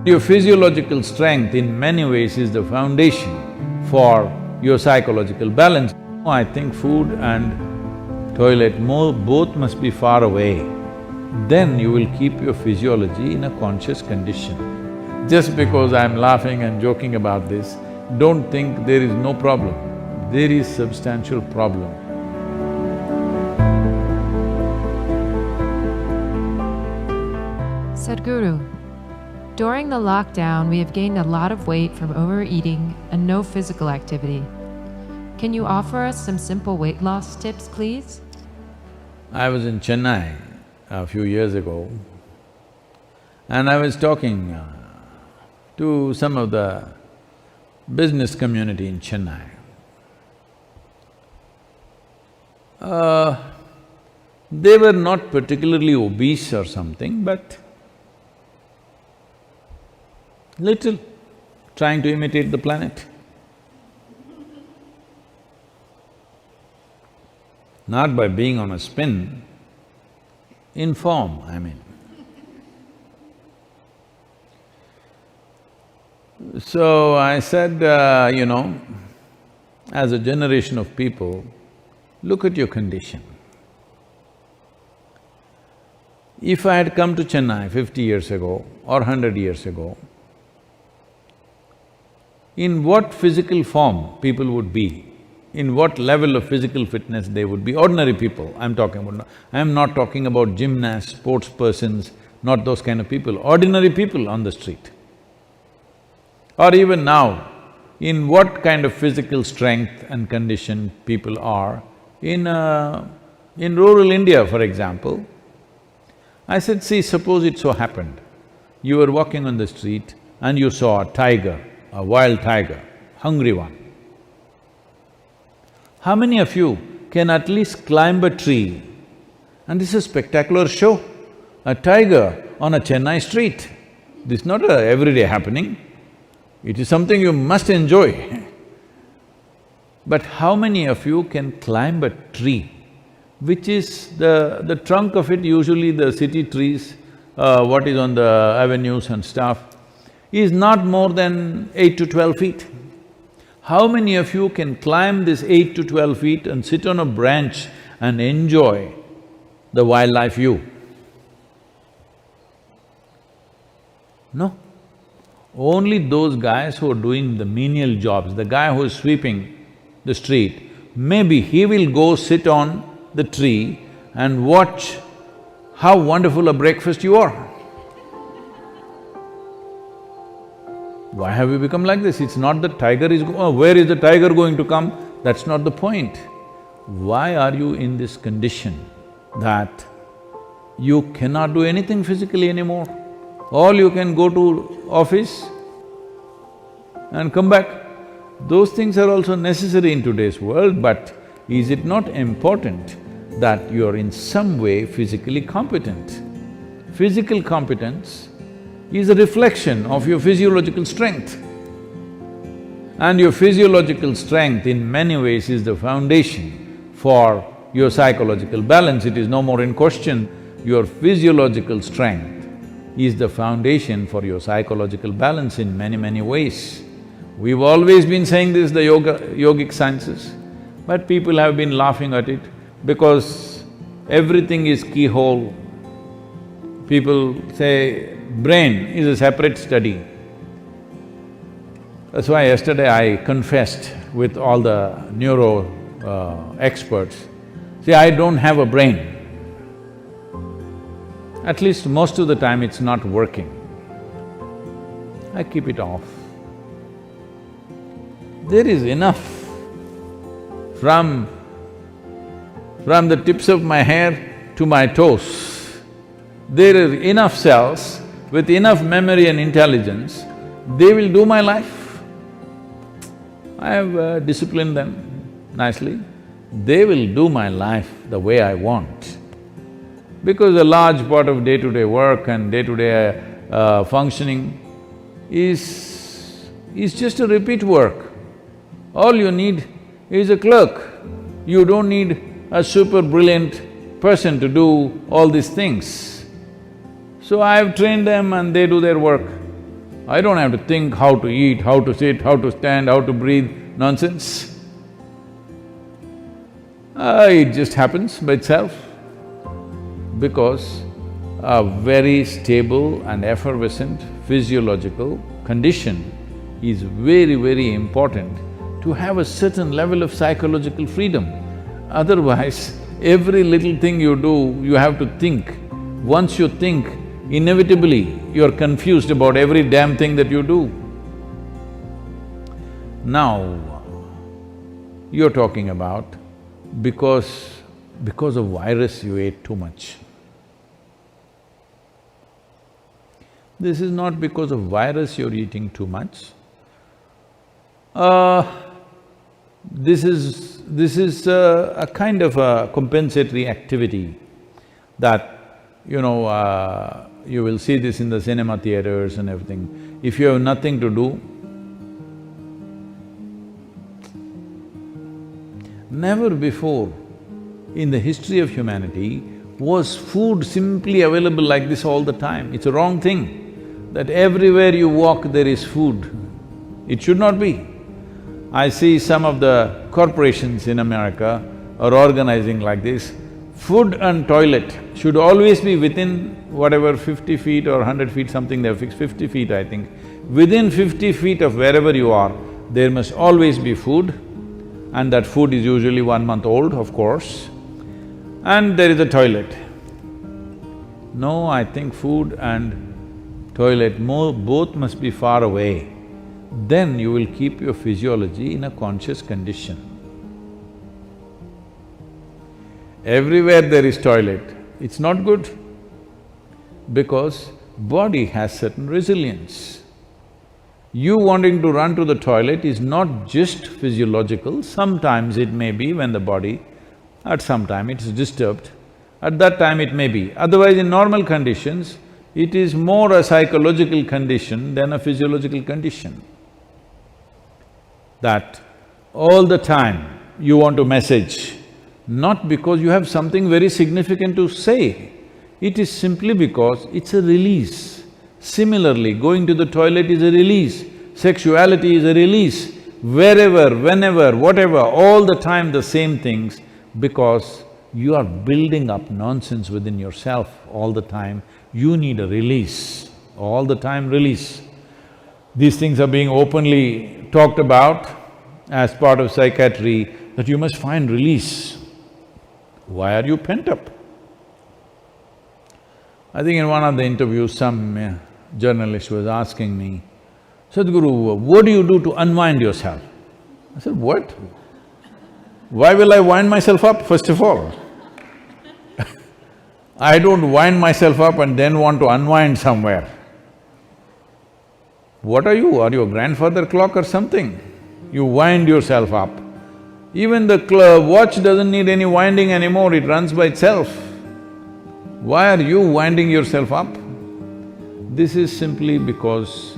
Your physiological strength in many ways is the foundation for your psychological balance. I think food and toilet both must be far away. Then you will keep your physiology in a conscious condition. Just because I'm laughing and joking about this, don't think there is no problem. There is substantial problem. Sadhguru, during the lockdown, we have gained a lot of weight from overeating and no physical activity. Can you offer us some simple weight loss tips, please? I was in Chennai a few years ago and I was talking to some of the business community in Chennai. They were not particularly obese or something, but little, trying to imitate the planet. Not by being on a spin, in form, I mean. So I said, as a generation of people, look at your condition. If I had come to Chennai 50 years ago or 100 years ago, in what physical form people would be, in what level of physical fitness they would be, ordinary people I'm talking about. I'm not talking about gymnasts, sports persons, not those kind of people, ordinary people on the street. Or even now, in what kind of physical strength and condition people are in rural India, for example. I said, see, suppose it so happened, you were walking on the street and you saw a tiger, a wild tiger, hungry one. How many of you can at least climb a tree? And this is a spectacular show, a tiger on a Chennai street. This is not a everyday happening, it is something you must enjoy. But how many of you can climb a tree, which is the trunk of it, usually the city trees, what is on the avenues and stuff, is not more than 8 to 12 feet. How many of you can climb this 8 to 12 feet and sit on a branch and enjoy the wildlife view? No. Only those guys who are doing the menial jobs, the guy who is sweeping the street, maybe he will go sit on the tree and watch how wonderful a breakfast you are. Why have we become like this? It's not that tiger is… where is the tiger going to come? That's not the point. Why are you in this condition that you cannot do anything physically anymore? All you can go to office and come back. Those things are also necessary in today's world, but is it not important that you're in some way physically competent? Physical competence is a reflection of your physiological strength. And your physiological strength in many ways is the foundation for your psychological balance. It is no more in question. Your physiological strength is the foundation for your psychological balance in many ways. We've always been saying this, the yogic sciences, but people have been laughing at it because everything is keyhole. People say brain is a separate study. That's why yesterday I confessed with all the neuro experts, see, I don't have a brain. At least most of the time it's not working. I keep it off. There is enough from the tips of my hair to my toes. There are enough cells with enough memory and intelligence, they will do my life. I have disciplined them nicely. They will do my life the way I want. Because a large part of day-to-day work and day-to-day functioning is just a repeat work. All you need is a clerk. You don't need a super brilliant person to do all these things. So I have trained them and they do their work. I don't have to think how to eat, how to sit, how to stand, how to breathe, nonsense. It just happens by itself because a very stable and effervescent physiological condition is very, very important to have a certain level of psychological freedom. Otherwise, every little thing you do, you have to think. Once you think, inevitably you're confused about every damn thing that you do. Now, you're talking about because of virus you ate too much. This is not because of virus you're eating too much. This is a kind of a compensatory activity that, you will see this in the cinema theaters and everything. If you have nothing to do, never before in the history of humanity was food simply available like this all the time. It's a wrong thing that everywhere you walk there is food. It should not be. I see some of the corporations in America are organizing like this. Food and toilet should always be within whatever 50 feet or 100 feet, something they've fixed, 50 feet I think. Within 50 feet of wherever you are, there must always be food, and that food is usually 1 month old, of course, and there is a toilet. No, I think food and toilet both must be far away. Then you will keep your physiology in a conscious condition. Everywhere there is toilet, it's not good because body has certain resilience. You wanting to run to the toilet is not just physiological, sometimes it may be when the body, at some time it is disturbed, at that time it may be. Otherwise, in normal conditions, it is more a psychological condition than a physiological condition. That all the time you want to message, not because you have something very significant to say, it is simply because it's a release. Similarly, going to the toilet is a release, sexuality is a release, wherever, whenever, whatever, all the time the same things, because you are building up nonsense within yourself all the time, you need a release, all the time release. These things are being openly talked about as part of psychiatry, that you must find release. Why are you pent up? I think in one of the interviews, some journalist was asking me, Sadhguru, what do you do to unwind yourself? I said, what? Why will I wind myself up, first of all? I don't wind myself up and then want to unwind somewhere. What are you? Are you a grandfather clock or something? You wind yourself up. Even the watch doesn't need any winding anymore, it runs by itself. Why are you winding yourself up? This is simply because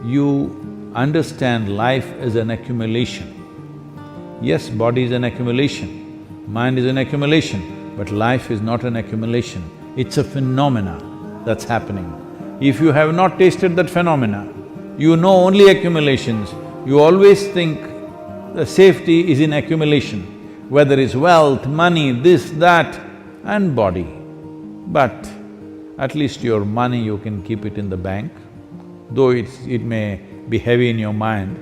you understand life as an accumulation. Yes, body is an accumulation, mind is an accumulation, but life is not an accumulation, it's a phenomena that's happening. If you have not tasted that phenomena, you know only accumulations, you always think the safety is in accumulation, whether it's wealth, money, this, that, and body. But at least your money you can keep it in the bank, though it may be heavy in your mind.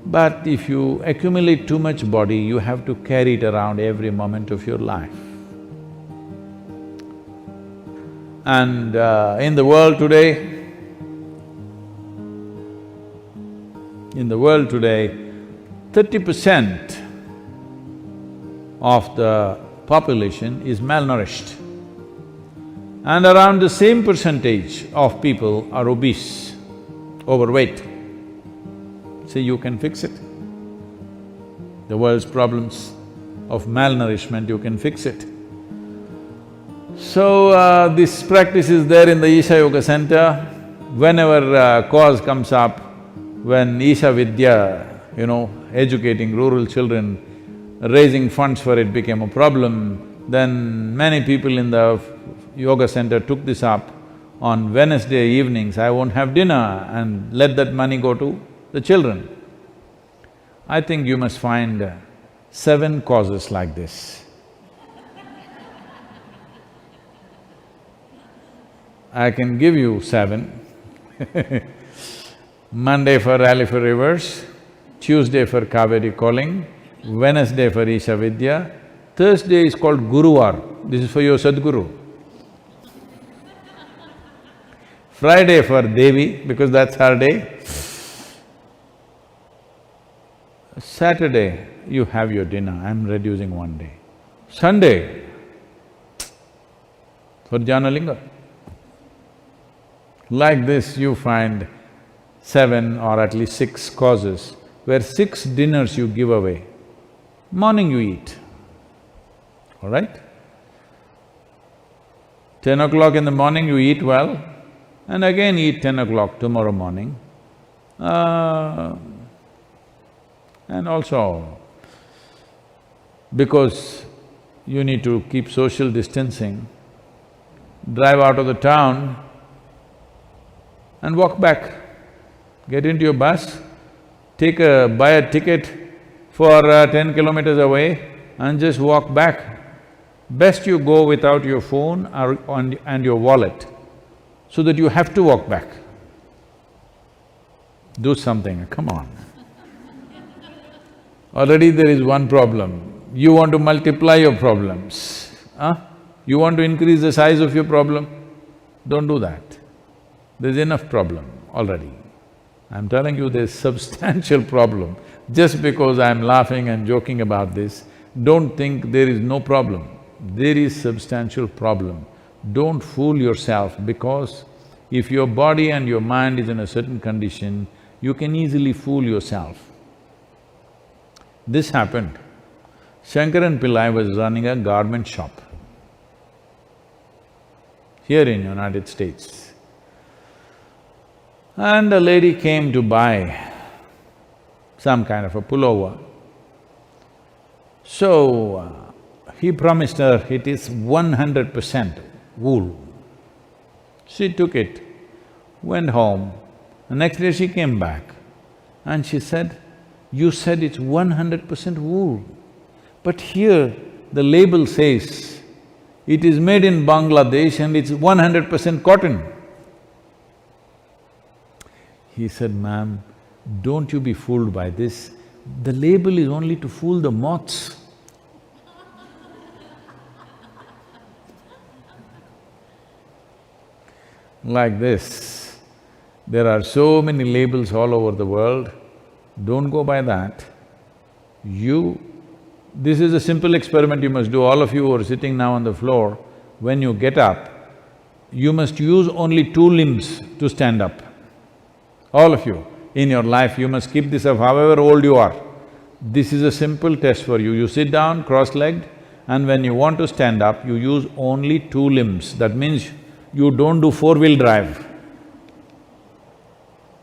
But if you accumulate too much body, you have to carry it around every moment of your life. And in the world today, 30% of the population is malnourished, and around the same percentage of people are obese, overweight. So you can fix it. The world's problems of malnourishment, you can fix it. So, this practice is there in the Isha Yoga Center. Whenever cause comes up, when Isha Vidya, educating rural children, raising funds for it became a problem, then many people in the yoga center took this up. on Wednesday evenings I won't have dinner and let that money go to the children. I think you must find 7 causes like this. I can give you 7. Monday for Rally for Rivers, Tuesday for Kaveri Calling, Wednesday for Isha Vidya, Thursday is called Guruvar, this is for your Sadguru. Friday for Devi, because that's her day. Saturday, you have your dinner, I'm reducing 1 day. Sunday, for Janalinga. Like this, you find 7 or at least 6 causes where 6 dinners you give away. Morning you eat, all right? 10 o'clock in the morning you eat well and again eat 10 o'clock tomorrow morning. And also, because you need to keep social distancing, drive out of the town and walk back. Get into your bus, buy a ticket for 10 kilometers away and just walk back. Best you go without your phone and your wallet, so that you have to walk back. Do something, come on. Already there is one problem, you want to multiply your problems, huh? You want to increase the size of your problem? Don't do that. There's enough problem already. I'm telling you there's substantial problem. Just because I'm laughing and joking about this, don't think there is no problem. There is substantial problem. Don't fool yourself, because if your body and your mind is in a certain condition, you can easily fool yourself. This happened. Shankaran Pillai was running a garment shop here in United States. And a lady came to buy some kind of a pullover. So, he promised her it is 100% wool. She took it, went home. The next day she came back and she said, "You said it's 100% wool, but here the label says it is made in Bangladesh and it's 100% cotton." He said, "Ma'am, don't you be fooled by this. The label is only to fool the moths." Like this, there are so many labels all over the world, don't go by that. This is a simple experiment you must do, all of you who are sitting now on the floor, when you get up, you must use only 2 limbs to stand up. All of you, in your life, you must keep this up however old you are. This is a simple test for you. You sit down cross-legged and when you want to stand up, you use only 2 limbs. That means you don't do 4-wheel drive.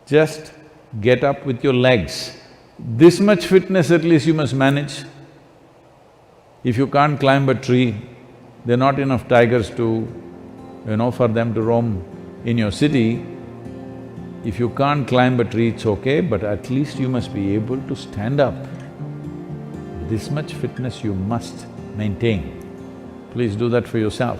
Just get up with your legs. This much fitness at least you must manage. If you can't climb a tree, there are not enough tigers to, for them to roam in your city. If you can't climb a tree, it's okay, but at least you must be able to stand up. This much fitness you must maintain. Please do that for yourself.